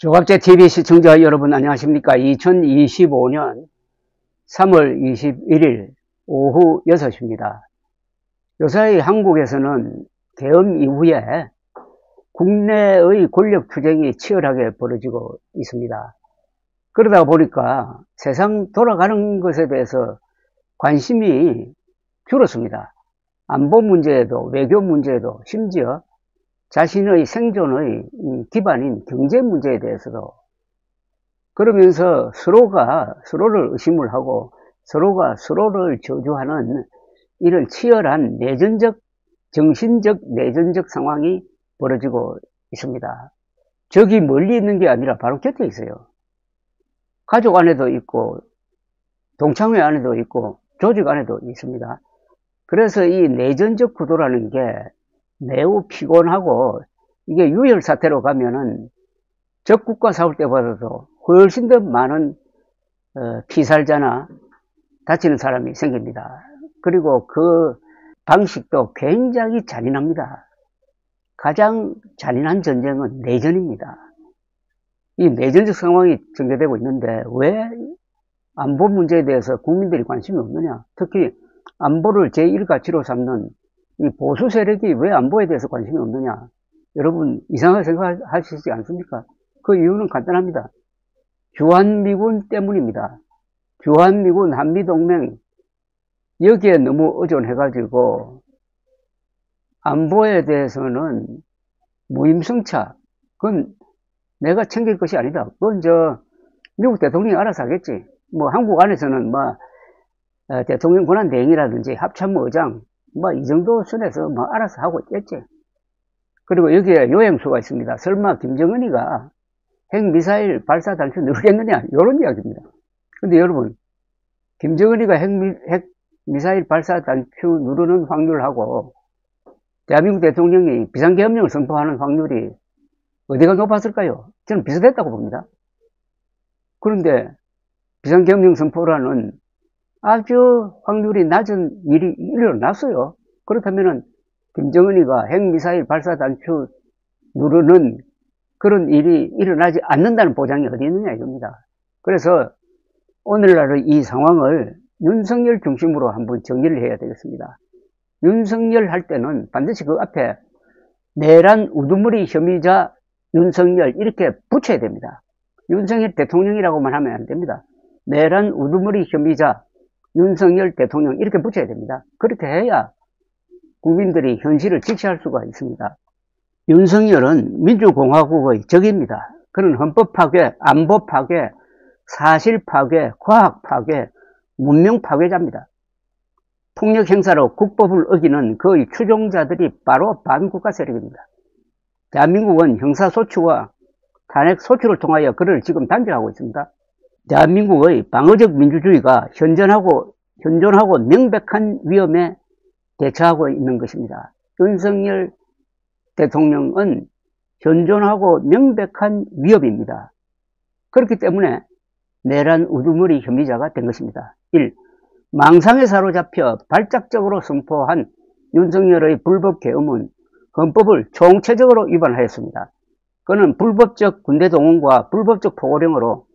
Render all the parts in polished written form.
조갑제TV 시청자 여러분 안녕하십니까. 2025년 3월 21일 오후 6시입니다. 요사이 한국에서는 계엄 이후에 국내의 권력투쟁이 치열하게 벌어지고 있습니다. 그러다 보니까 세상 돌아가는 것에 대해서 관심이 줄었습니다. 안보 문제에도 외교 문제에도 심지어 자신의 생존의 기반인 경제 문제에 대해서도, 그러면서 서로가 서로를 의심을 하고 서로가 서로를 저주하는 이런 치열한 내전적, 정신적 내전적 상황이 벌어지고 있습니다. 적이 멀리 있는 게 아니라 바로 곁에 있어요. 가족 안에도 있고 동창회 안에도 있고 조직 안에도 있습니다. 그래서 이 내전적 구도라는 게 매우 피곤하고, 이게 유혈 사태로 가면은 적국과 싸울 때보다도 훨씬 더 많은 피살자나 다치는 사람이 생깁니다. 그리고 그 방식도 굉장히 잔인합니다. 가장 잔인한 전쟁은 내전입니다. 이 내전적 상황이 전개되고 있는데 왜 안보 문제에 대해서 국민들이 관심이 없느냐? 특히 안보를 제1가치로 삼는 이 보수 세력이 왜 안보에 대해서 관심이 없느냐? 여러분 이상하게 생각하시지 않습니까? 그 이유는 간단합니다. 주한미군 때문입니다. 주한미군 한미동맹 여기에 너무 의존해가지고 안보에 대해서는 무임승차, 그건 내가 챙길 것이 아니다. 그건 미국 대통령이 알아서 하겠지. 한국 안에서는 대통령 권한 대행이라든지 합참의 의장 이 정도 선에서 알아서 하고 있겠지. 그리고 여기에 요행수가 있습니다. 설마 김정은이가 핵미사일 발사 단추 누르겠느냐? 이런 이야기입니다. 근데 여러분, 김정은이가 핵미사일 발사 단추 누르는 확률하고 대한민국 대통령이 비상계엄령을 선포하는 확률이 어디가 높았을까요? 저는 비슷했다고 봅니다. 그런데 비상계엄령 선포라는 아주 확률이 낮은 일이 일어났어요. 그렇다면은 김정은이가 핵미사일 발사 단추 누르는 그런 일이 일어나지 않는다는 보장이 어디 있느냐 이겁니다. 그래서 오늘날의 이 상황을 윤석열 중심으로 한번 정리를 해야 되겠습니다. 윤석열 할 때는 반드시 그 앞에 내란 우두머리 혐의자 윤석열 이렇게 붙여야 됩니다. 윤석열 대통령이라고만 하면 안 됩니다. 내란 우두머리 혐의자 윤석열 대통령 이렇게 붙여야 됩니다. 그렇게 해야 국민들이 현실을 직시할 수가 있습니다. 윤석열은 민주공화국의 적입니다. 그는 헌법 파괴, 안보 파괴, 사실 파괴, 과학 파괴, 문명 파괴자입니다. 폭력 행사로 국법을 어기는 그의 추종자들이 바로 반국가 세력입니다. 대한민국은 형사소추와 탄핵소추를 통하여 그를 지금 단죄하고 있습니다. 대한민국의 방어적 민주주의가 현존하고 명백한 위험에 대처하고 있는 것입니다. 윤석열 대통령은 현존하고 명백한 위협입니다. 그렇기 때문에 내란 우두머리 혐의자가 된 것입니다. 1. 망상에 사로잡혀 발작적으로 선포한 윤석열의 불법 계엄은 헌법을 총체적으로 위반하였습니다. 그는 불법적 군대 동원과 불법적 포고령으로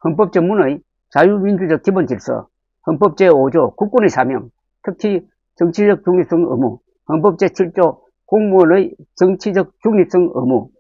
헌법 전문의 자유민주적 기본질서, 헌법 제5조 국군의 사명, 특히 정치적 중립성 의무, 헌법 제7조 공무원의 정치적 중립성 의무,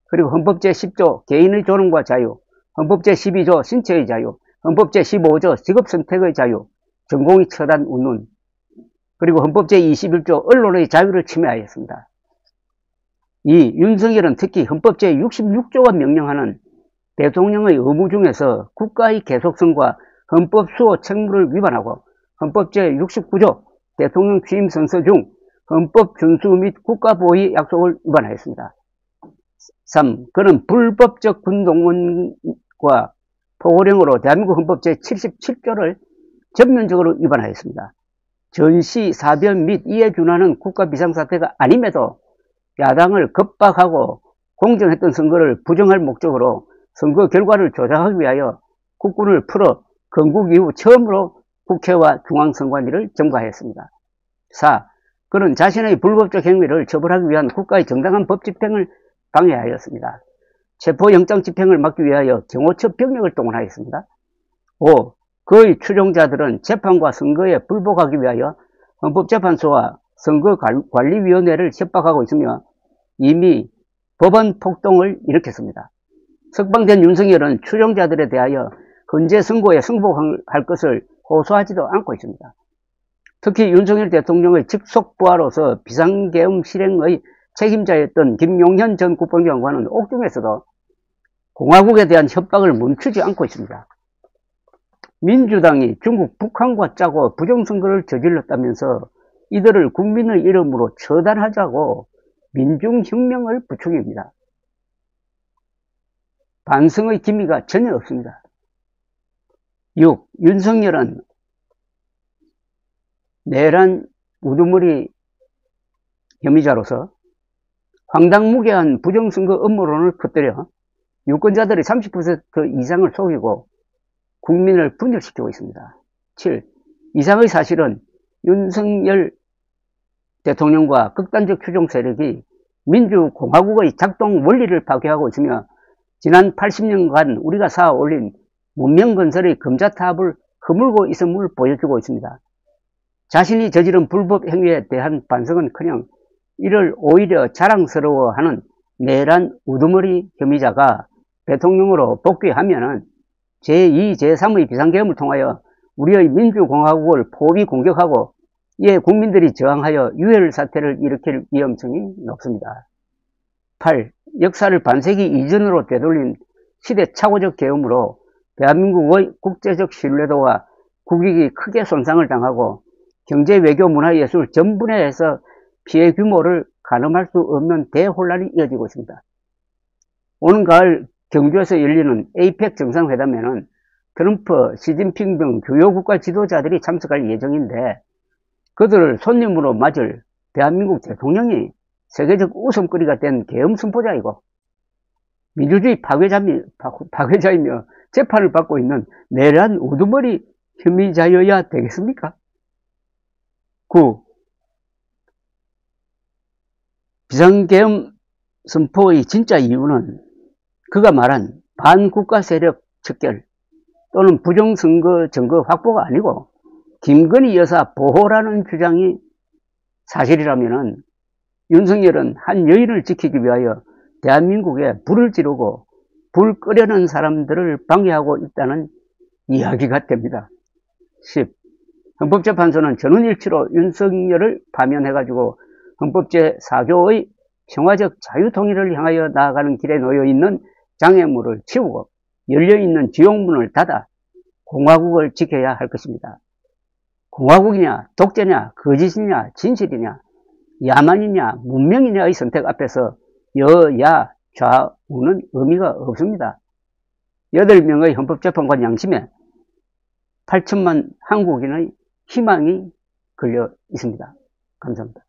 그리고 헌법 제10조 개인의 존엄과 자유, 헌법 제12조 신체의 자유, 헌법 제15조 직업선택의 자유, 전공의 처단 운운, 그리고 헌법 제21조 언론의 자유를 침해하였습니다. 이 윤석열은 특히 헌법 제66조가 명령하는 대통령의 의무 중에서 국가의 계속성과 헌법 수호 책무를 위반하고 헌법 제69조 대통령 취임 선서 중 헌법 준수 및 국가보위 약속을 위반하였습니다. 3. 그는 불법적 군동원과 포고령으로 대한민국 헌법 제77조를 전면적으로 위반하였습니다. 전시, 사변 및 이에 준하는 국가 비상사태가 아님에도 야당을 겁박하고 공정했던 선거를 부정할 목적으로 선거 결과를 조작하기 위하여 국군을 풀어 건국 이후 처음으로 국회와 중앙선관위를 점거하였습니다. 4. 그는 자신의 불법적 행위를 처벌하기 위한 국가의 정당한 법 집행을 방해하였습니다. 체포영장 집행을 막기 위하여 경호처 병력을 동원하였습니다. 5. 그의 추종자들은 재판과 선거에 불복하기 위하여 헌법재판소와 선거관리위원회를 협박하고 있으며 이미 법원 폭동을 일으켰습니다. 석방된 윤석열은 추종자들에 대하여 헌재 선고에 승복할 것을 호소하지도 않고 있습니다. 특히 윤석열 대통령의 직속 부하로서 비상계엄 실행의 책임자였던 김용현 전 국방장관은 옥중에서도 공화국에 대한 협박을 멈추지 않고 있습니다. 민주당이 중국 북한과 짜고 부정선거를 저질렀다면서 이들을 국민의 이름으로 처단하자고 민중혁명을 부추깁니다. 반성의 기미가 전혀 없습니다. 6. 윤석열은 내란 우두머리 혐의자로서 황당무계한 부정선거 음모론을 퍼뜨려 유권자들의 30% 이상을 속이고 국민을 분열시키고 있습니다. 7. 이상의 사실은 윤석열 대통령과 극단적 추종 세력이 민주공화국의 작동 원리를 파괴하고 있으며 지난 80년간 우리가 쌓아 올린 문명건설의 금자탑을 허물고 있음을 보여주고 있습니다. 자신이 저지른 불법 행위에 대한 반성은커녕 이를 오히려 자랑스러워하는 내란 우두머리 혐의자가 대통령으로 복귀하면은 제2, 제3의 비상계엄을 통하여 우리의 민주공화국을 포위 공격하고 이에 국민들이 저항하여 유혈 사태를 일으킬 위험성이 높습니다. 8. 역사를 반세기 이전으로 되돌린 시대착오적 계엄으로 대한민국의 국제적 신뢰도와 국익이 크게 손상을 당하고 경제, 외교, 문화, 예술 전 분야에서 피해 규모를 가늠할 수 없는 대혼란이 이어지고 있습니다. 오는 가을 경주에서 열리는 에이펙 정상회담에는 트럼프, 시진핑 등 주요 국가 지도자들이 참석할 예정인데 그들을 손님으로 맞을 대한민국 대통령이 세계적 웃음거리가 된 계엄 선포자이고 민주주의 파괴자이며 재판을 받고 있는 내란 우두머리 혐의자여야 되겠습니까? 9. 비상계엄 선포의 진짜 이유는 그가 말한 반국가 세력 척결 또는 부정선거 증거 확보가 아니고 김건희 여사 보호라는 주장이 사실이라면 윤석열은 한 여인을 지키기 위하여 대한민국에 불을 지르고 불 끄려는 사람들을 방해하고 있다는 이야기가 됩니다. 10. 헌법재판소는 전원일치로 윤석열을 파면해가지고 헌법제 4조의 평화적 자유통일을 향하여 나아가는 길에 놓여있는 장애물을 치우고 열려있는 지옥문을 닫아 공화국을 지켜야 할 것입니다. 공화국이냐, 독재냐, 거짓이냐, 진실이냐, 야만이냐, 문명이냐의 선택 앞에서 여야 좌우는 의미가 없습니다. 8명의 헌법재판관 양심에 8천만 한국인의 희망이 걸려 있습니다. 감사합니다.